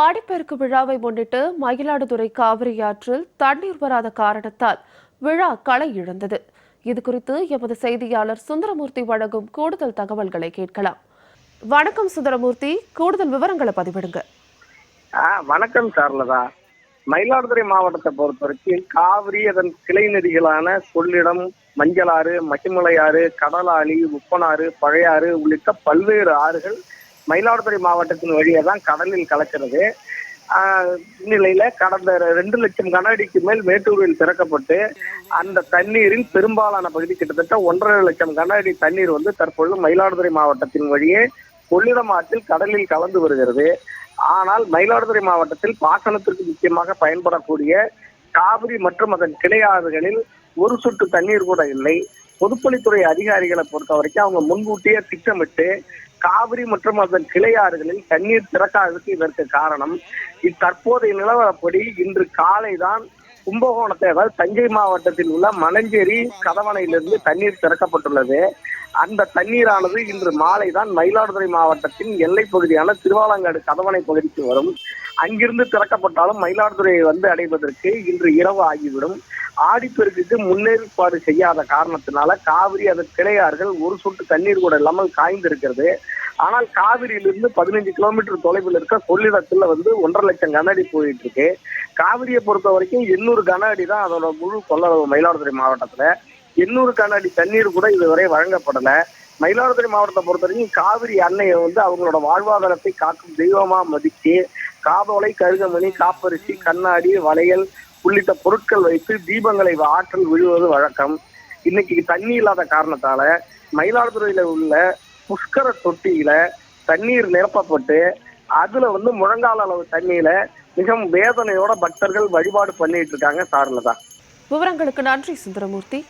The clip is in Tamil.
ஆடிப்பெருக்கு விழாவை முன்னிட்டு மயிலாடுதுறை காவிரி ஆற்றில் தண்ணீர் வராத காரணத்தால் விழா களை இழந்தது. இதுகுறித்து எமது செய்தியாளர் சுந்தரமூர்த்தி வழங்கும் கூடுதல் தகவல்களை கேட்கலாம். வணக்கம் சுந்தரமூர்த்தி, கூடுதல் விவரங்களை பதிவிடுங்க. வணக்கம் சார்லதா. மயிலாடுதுறை மாவட்டத்தை பொறுத்தவரைக்கும் காவிரி, அதன் கிளை நதிகளான கொள்ளிடம், மஞ்சளாறு, மகிமலையாறு, கடலாளி, உப்பனாறு, பழையாறு உள்ளிட்ட பல்வேறு ஆறுகள் மயிலாடுதுறை மாவட்டத்தின் வழியே தான் கடலில் கலக்கிறது. இந்நிலையில கடந்த 2 லட்சம் கன அடிக்கு மேல் மேட்டூரில் திறக்கப்பட்டு அந்த தண்ணீரின் பெரும்பாலான பகுதி கிட்டத்தட்ட 1.5 லட்சம் கன அடி தண்ணீர் தற்பொழுது மயிலாடுதுறை மாவட்டத்தின் வழியே கொள்ளிடம் ஆற்றில் கடலில் கலந்து வருகிறது. ஆனால் மயிலாடுதுறை மாவட்டத்தில் பாசனத்திற்கு முக்கியமாக பயன்படக்கூடிய காவிரி மற்றும் அதன் கிளையாறுகளில் ஒரு சொட்டு தண்ணீர் கூட இல்லை. பொதுப்பணித்துறை அதிகாரிகளை பொறுத்த வரைக்கும் அவங்க முன்கூட்டியே திட்டமிட்டு காவிரி மற்றும் அதன் கிளையாறுகளில் தண்ணீர் திறக்காததுக்கு இதற்கு காரணம். தற்போதைய நிலவரப்படி இன்று காலை தான் கும்பகோணத்தை, அதாவது தஞ்சை மாவட்டத்தில் உள்ள மணஞ்சேரி கதவணையிலிருந்து தண்ணீர் திறக்கப்பட்டுள்ளது. அந்த தண்ணீரானது இன்று மாலை தான் மயிலாடுதுறை மாவட்டத்தின் எல்லை பகுதியான திருவாலங்காடு கதவணை பகுதிக்கு வரும். அங்கிருந்து திறக்கப்பட்டாலும் மயிலாடுதுறையை அடைவதற்கு இன்று இரவு ஆகிவிடும். ஆடிப்பெருக்குக்கு முன்னேற்பாடு செய்யாத காரணத்தினால காவிரி, அதன் கிளையாறுகள் ஒரு சொட்டு தண்ணீர் கூட இல்லாமல் காய்ந்திருக்கிறது. ஆனால் காவிரியிலிருந்து 15 கிலோமீட்டர் தொலைவில் இருக்க கொள்ளிடத்துல 1.5 லட்சம் கன அடி போயிட்டு இருக்கு. காவிரியை பொறுத்த வரைக்கும் 800 கன அடி தான் அதோட முழு கொள்ளளவு. மயிலாடுதுறை மாவட்டத்துல 800 கன அடி தண்ணீர் கூட இதுவரை வழங்கப்படல. மயிலாடுதுறை மாவட்டத்தை பொறுத்த வரைக்கும் காவிரி அன்னையை அவங்களோட வாழ்வாதாரத்தை காக்கும் தெய்வமா மதிச்சு காதோலை, கருகமணி, காப்பரிசி, கண்ணாடி, வளையல் உள்ளிட்ட பொருட்கள் வைத்து தீபங்களை ஆற்றில் விழுவது வழக்கம். இன்னைக்கு தண்ணி இல்லாத காரணத்தால மயிலாடுதுறையில உள்ள புஷ்கர தொட்டியில தண்ணீர் நிரப்பப்பட்டு அதுல முழங்கால அளவு தண்ணியில மிகவும் வேதனையோட பக்தர்கள் வழிபாடு பண்ணிட்டு இருக்காங்க. சார்லதா. விவரங்களுக்கு நன்றி சுந்தரமூர்த்தி.